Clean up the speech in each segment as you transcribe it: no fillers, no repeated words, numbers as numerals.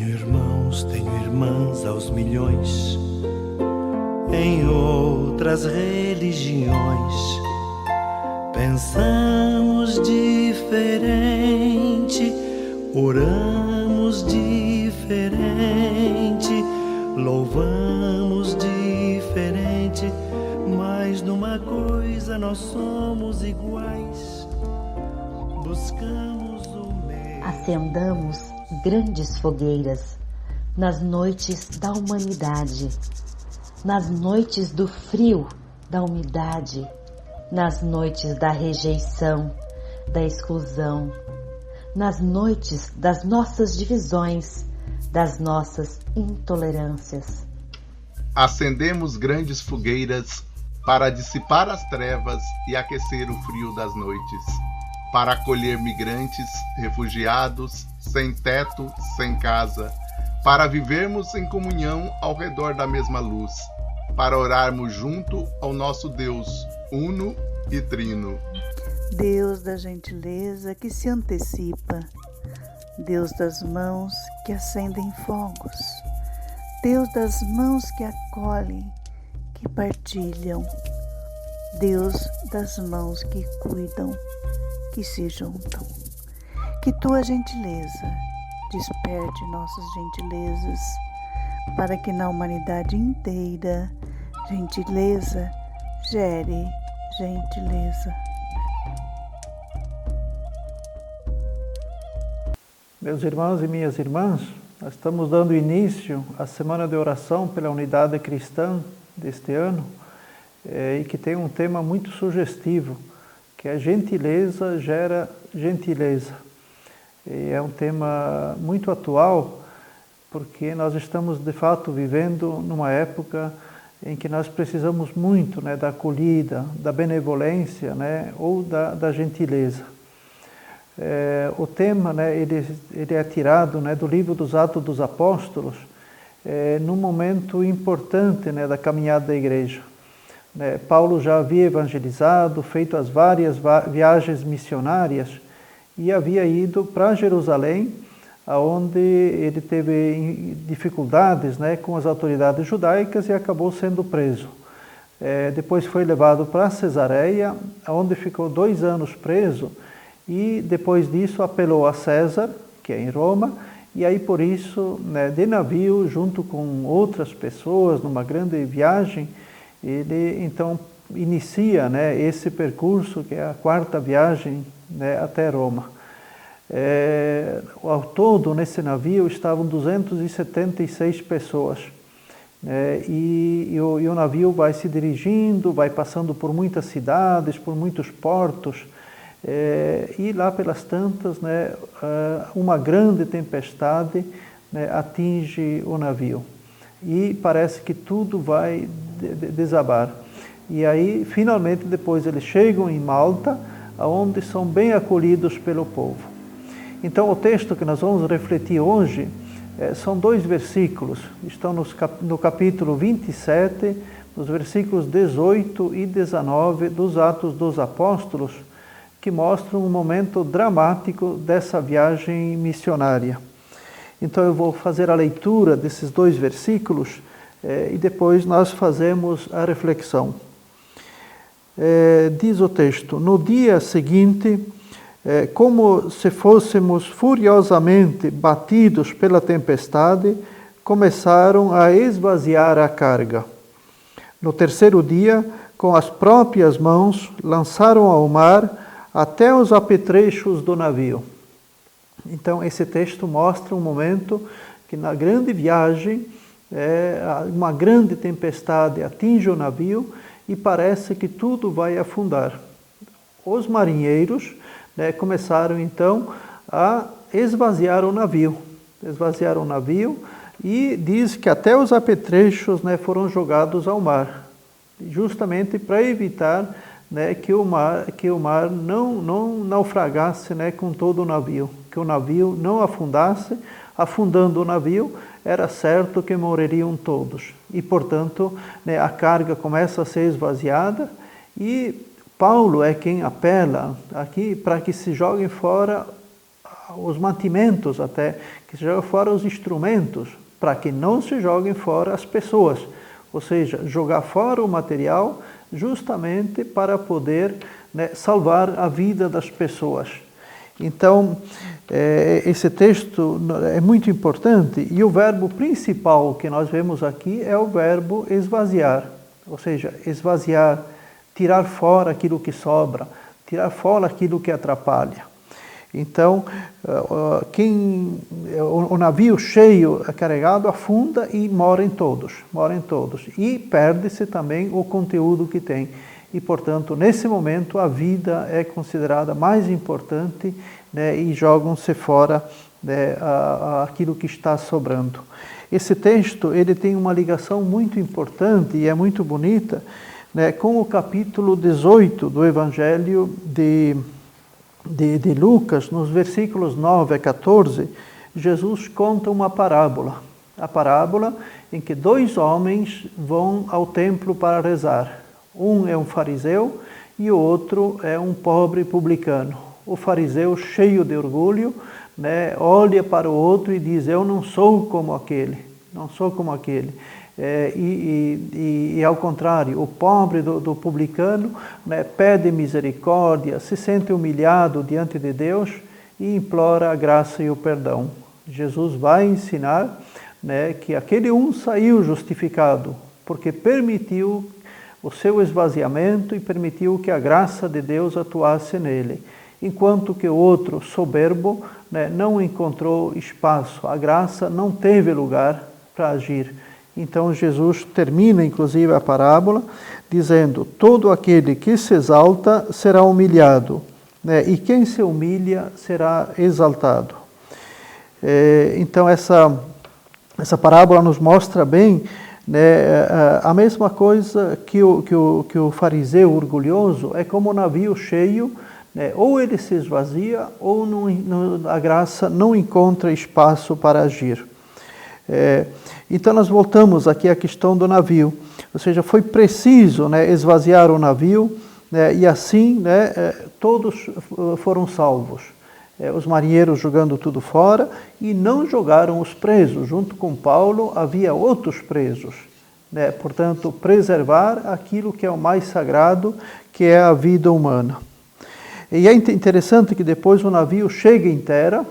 Tenho irmãos, tenho irmãs aos milhões, em outras religiões. Pensamos diferente, oramos diferente, louvamos diferente, mas numa coisa nós somos iguais. Buscamos o mesmo. Acendamos grandes fogueiras nas noites da humanidade, nas noites do frio, da umidade, nas noites da rejeição, da exclusão, nas noites das nossas divisões, das nossas intolerâncias. Acendemos grandes fogueiras para dissipar as trevas e aquecer o frio das noites, para acolher migrantes, refugiados, sem teto, sem casa, para vivermos em comunhão ao redor da mesma luz, para orarmos junto ao nosso Deus, uno e trino. Deus da gentileza que se antecipa, Deus das mãos que acendem fogos, Deus das mãos que acolhem, que partilham, Deus das mãos que cuidam, que se juntam. Que tua gentileza desperte nossas gentilezas, para que na humanidade inteira gentileza gere gentileza. Meus irmãos e minhas irmãs, nós estamos dando início à Semana de Oração pela Unidade Cristã deste ano, e que tem um tema muito sugestivo, que é gentileza gera gentileza. E é um tema muito atual, porque nós estamos de fato vivendo numa época em que nós precisamos muito, né, da acolhida, da benevolência, né, ou da gentileza. O tema, né, ele é tirado, né, do livro dos Atos dos Apóstolos, num momento importante, né, da caminhada da igreja. Paulo já havia evangelizado, feito as várias viagens missionárias e havia ido para Jerusalém, onde ele teve dificuldades, né, com as autoridades judaicas e acabou sendo preso. Depois foi levado para Cesareia, onde ficou 2 anos preso, e depois disso apelou a César, que é em Roma, e aí por isso, né, de navio, junto com outras pessoas, numa grande viagem, ele então inicia, né, esse percurso, que é a 4ª viagem, né, até Roma. Ao todo, nesse navio, estavam 276 pessoas. E o navio vai se dirigindo, vai passando por muitas cidades, por muitos portos, e lá pelas tantas, né, uma grande tempestade, né, atinge o navio. E parece que tudo vai desabar. E aí, finalmente, depois eles chegam em Malta, onde são bem acolhidos pelo povo. Então, o texto que nós vamos refletir hoje são 2 versículos. Estão no capítulo 27, nos versículos 18 e 19 dos Atos dos Apóstolos, que mostram um momento dramático dessa viagem missionária. Então eu vou fazer a leitura desses 2 versículos e depois nós fazemos a reflexão. Diz o texto: no dia seguinte, como se fôssemos furiosamente batidos pela tempestade, começaram a esvaziar a carga. No 3º dia, com as próprias mãos, lançaram ao mar até os apetrechos do navio. Então, esse texto mostra um momento que na grande viagem, uma grande tempestade atinge o navio e parece que tudo vai afundar. Os marinheiros, né, começaram então a esvaziar o navio. Esvaziaram o navio e diz que até os apetrechos, né, foram jogados ao mar, justamente para evitar, né, que o mar não naufragasse, né, com todo o navio, que o navio não afundasse. Afundando o navio, era certo que morreriam todos. E, portanto, né, a carga começa a ser esvaziada e Paulo é quem apela aqui para que se joguem fora os mantimentos até, que se joga fora os instrumentos, para que não se joguem fora as pessoas. Ou seja, jogar fora o material justamente para poder, né, salvar a vida das pessoas. Então, esse texto é muito importante e o verbo principal que nós vemos aqui é o verbo esvaziar. Ou seja, esvaziar, tirar fora aquilo que sobra, tirar fora aquilo que atrapalha. Então, o navio cheio, carregado, afunda e morrem todos. E perde-se também o conteúdo que tem. E, portanto, nesse momento, a vida é considerada mais importante, né, e jogam-se fora, né, aquilo que está sobrando. Esse texto ele tem uma ligação muito importante e é muito bonita, né, com o capítulo 18 do Evangelho de Lucas, nos versículos 9 a 14, Jesus conta uma parábola. A parábola em que 2 homens vão ao templo para rezar. Um é um fariseu e o outro é um pobre publicano. O fariseu, cheio de orgulho, né, olha para o outro e diz: eu não sou como aquele, não sou como aquele. E ao contrário, o pobre do publicano, né, pede misericórdia, se sente humilhado diante de Deus e implora a graça e o perdão. Jesus vai ensinar, né, que aquele um saiu justificado, porque permitiu o seu esvaziamento e permitiu que a graça de Deus atuasse nele, enquanto que o outro, soberbo, né, não encontrou espaço, a graça não teve lugar para agir. Então Jesus termina inclusive a parábola dizendo: todo aquele que se exalta será humilhado, né, e quem se humilha será exaltado. Então essa parábola nos mostra bem, né, a mesma coisa que o fariseu orgulhoso é como um navio cheio, né, ou ele se esvazia ou a graça não encontra espaço para agir. Então nós voltamos aqui à questão do navio, ou seja, foi preciso, né, esvaziar o navio, né, e assim, né, todos foram salvos. Os marinheiros jogando tudo fora e não jogaram os presos. Junto com Paulo havia outros presos, né? Portanto, preservar aquilo que é o mais sagrado, que é a vida humana. E é interessante que depois o navio chega em terra,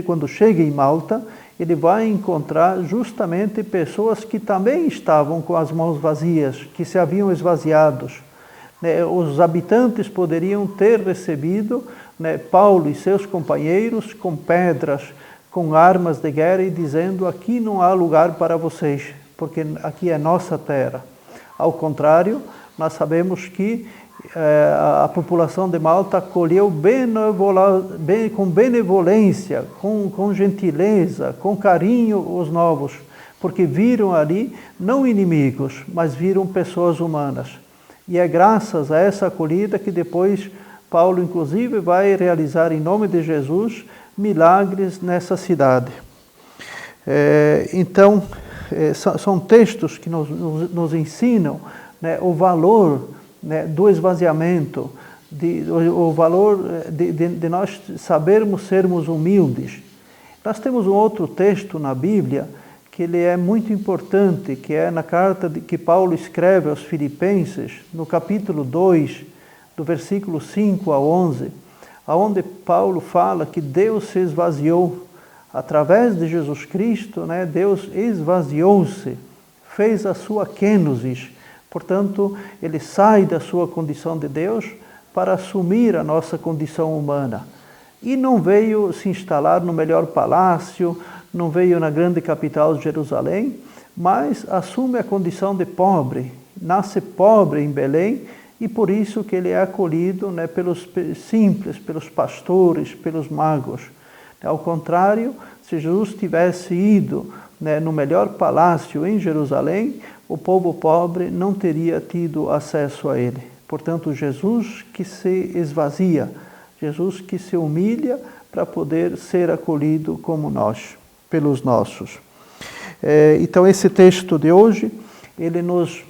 quando chega em Malta, ele vai encontrar justamente pessoas que também estavam com as mãos vazias, que se haviam esvaziados. Os habitantes poderiam ter recebido, né, Paulo e seus companheiros com pedras, com armas de guerra e dizendo: aqui não há lugar para vocês, porque aqui é nossa terra. Ao contrário, nós sabemos que a população de Malta acolheu com benevolência, com gentileza, com carinho os novos, porque viram ali não inimigos, mas viram pessoas humanas. E é graças a essa acolhida que depois Paulo, inclusive, vai realizar em nome de Jesus milagres nessa cidade. Então, são textos que nos ensinam, né, o valor, né, do esvaziamento, o valor de nós sabermos sermos humildes. Nós temos um outro texto na Bíblia que ele é muito importante, que é na carta que Paulo escreve aos Filipenses, no capítulo 2, do versículo 5 a 11, onde Paulo fala que Deus se esvaziou. Através de Jesus Cristo, né, Deus esvaziou-se, fez a sua kenosis. Portanto, ele sai da sua condição de Deus para assumir a nossa condição humana. E não veio se instalar no melhor palácio, não veio na grande capital de Jerusalém, mas assume a condição de pobre, nasce pobre em Belém, e por isso que ele é acolhido, né, pelos simples, pelos pastores, pelos magos. Ao contrário, se Jesus tivesse ido, né, no melhor palácio em Jerusalém, o povo pobre não teria tido acesso a ele. Portanto, Jesus que se esvazia, Jesus que se humilha para poder ser acolhido como nós, pelos nossos. Então, esse texto de hoje, ele nos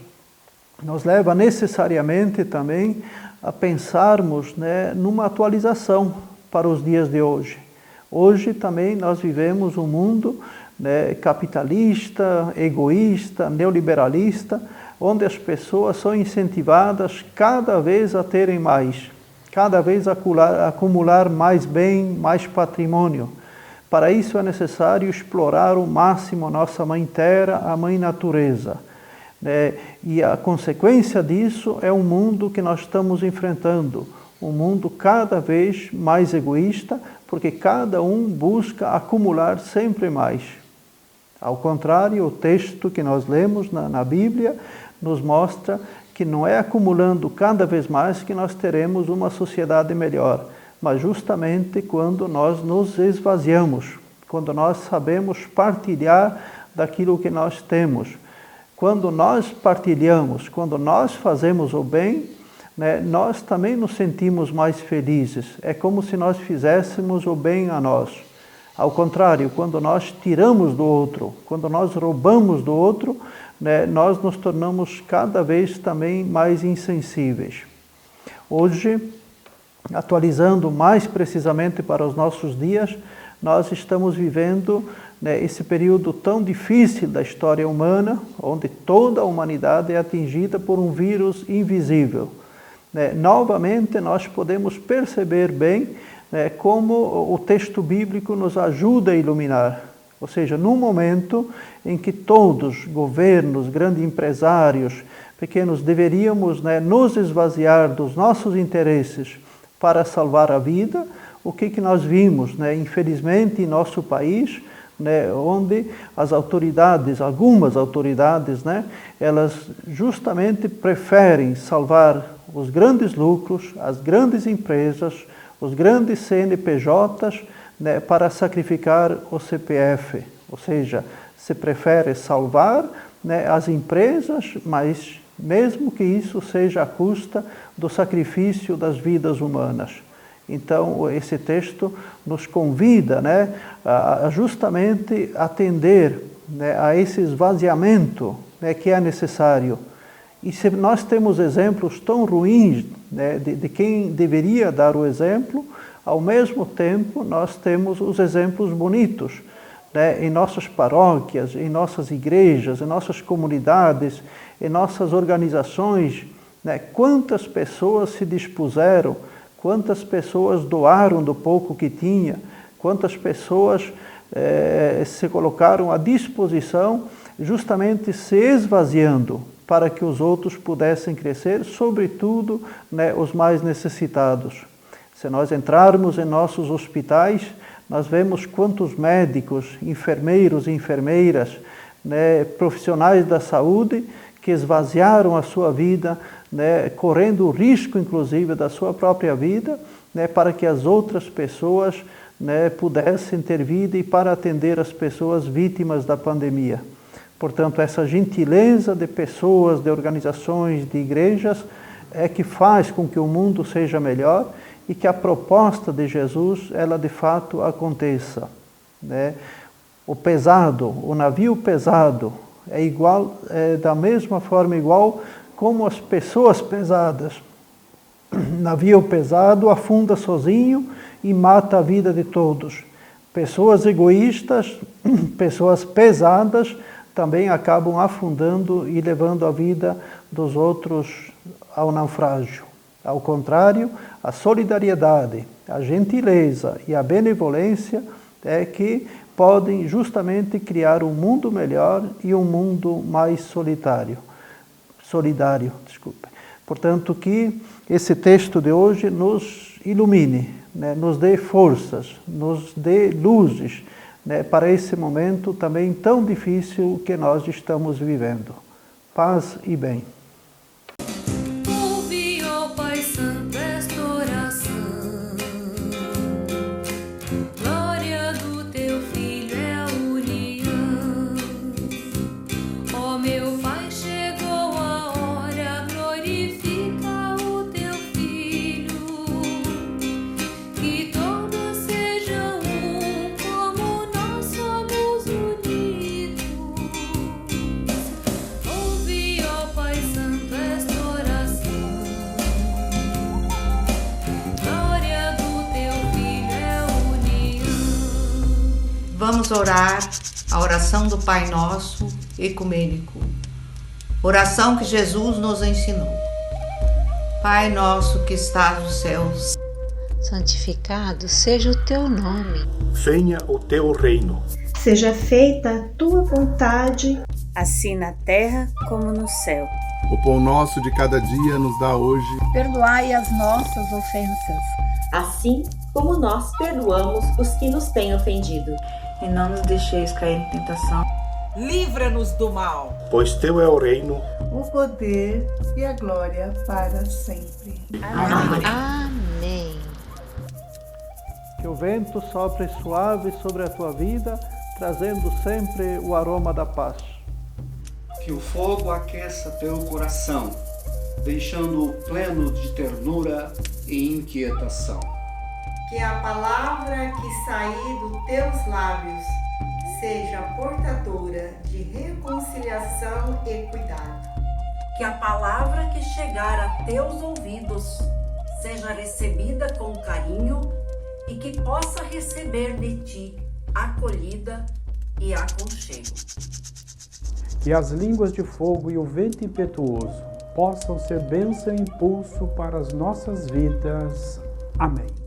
leva necessariamente também a pensarmos, né, numa atualização para os dias de hoje. Hoje também nós vivemos um mundo, né, capitalista, egoísta, neoliberalista, onde as pessoas são incentivadas cada vez a terem mais, cada vez a acumular mais bem, mais patrimônio. Para isso é necessário explorar ao máximo a nossa Mãe Terra, a Mãe Natureza. E a consequência disso é um mundo que nós estamos enfrentando, um mundo cada vez mais egoísta, porque cada um busca acumular sempre mais. Ao contrário, o texto que nós lemos na Bíblia nos mostra que não é acumulando cada vez mais que nós teremos uma sociedade melhor, mas justamente quando nós nos esvaziamos, quando nós sabemos partilhar daquilo que nós temos. Quando nós partilhamos, quando nós fazemos o bem, né, nós também nos sentimos mais felizes. É como se nós fizéssemos o bem a nós. Ao contrário, quando nós tiramos do outro, quando nós roubamos do outro, né, nós nos tornamos cada vez também mais insensíveis. Hoje, atualizando mais precisamente para os nossos dias, nós estamos vivendo, né, esse período tão difícil da história humana, onde toda a humanidade é atingida por um vírus invisível. Novamente, nós podemos perceber bem, como o texto bíblico nos ajuda a iluminar. Ou seja, num momento em que todos, governos, grandes empresários, pequenos, deveríamos, nos esvaziar dos nossos interesses para salvar a vida, o que nós vimos, infelizmente, em nosso país, onde as autoridades, algumas autoridades, elas justamente preferem salvar os grandes lucros, as grandes empresas, os grandes CNPJs, para sacrificar o CPF. Ou seja, se prefere salvar, as empresas, mas mesmo que isso seja à custa do sacrifício das vidas humanas. Então, esse texto nos convida, a justamente atender, a esse esvaziamento, que é necessário. E se nós temos exemplos tão ruins, de quem deveria dar o exemplo, ao mesmo tempo nós temos os exemplos bonitos, em nossas paróquias, em nossas igrejas, em nossas comunidades, em nossas organizações, quantas pessoas se dispuseram, quantas pessoas doaram do pouco que tinha, quantas pessoas se colocaram à disposição, justamente se esvaziando para que os outros pudessem crescer, sobretudo, os mais necessitados. Se nós entrarmos em nossos hospitais, nós vemos quantos médicos, enfermeiros e enfermeiras, profissionais da saúde, que esvaziaram a sua vida, correndo o risco, inclusive, da sua própria vida, para que as outras pessoas, pudessem ter vida e para atender as pessoas vítimas da pandemia. Portanto, essa gentileza de pessoas, de organizações, de igrejas, é que faz com que o mundo seja melhor e que a proposta de Jesus, ela de fato aconteça. O pesado, o navio pesado, é igual, da mesma forma igual como as pessoas pesadas. Navio pesado afunda sozinho e mata a vida de todos. Pessoas egoístas, pessoas pesadas, também acabam afundando e levando a vida dos outros ao naufrágio. Ao contrário, a solidariedade, a gentileza e a benevolência é que podem justamente criar um mundo melhor e um mundo mais solidário. Portanto, que esse texto de hoje nos ilumine, nos dê forças, nos dê luzes, para esse momento também tão difícil que nós estamos vivendo. Paz e bem. Ouve, ó Pai Santo, esta oração. Glória do teu Filho é a união. Ó meu Pai, chegou a hora, glorifica o teu Filho. Que todos sejam um, como nós somos unidos. Ouve, ó Pai Santo. orar a oração do Pai Nosso ecumênico, oração que Jesus nos ensinou. Pai nosso que estás nos céus, santificado seja o teu nome. Venha o teu reino. Seja feita a tua vontade, assim na terra como no céu. O pão nosso de cada dia nos dá hoje. Perdoai as nossas ofensas, assim como nós perdoamos os que nos têm ofendido. E não nos deixeis cair em tentação. Livra-nos do mal. Pois teu é o reino, o poder e a glória para sempre. Amém. Amém. Que o vento sopre suave sobre a tua vida, trazendo sempre o aroma da paz. Que o fogo aqueça teu coração, deixando-o pleno de ternura e inquietação. Que a palavra que sair dos teus lábios seja portadora de reconciliação e cuidado. Que a palavra que chegar a teus ouvidos seja recebida com carinho e que possa receber de ti acolhida e aconchego. Que as línguas de fogo e o vento impetuoso possam ser bênção e impulso para as nossas vidas. Amém.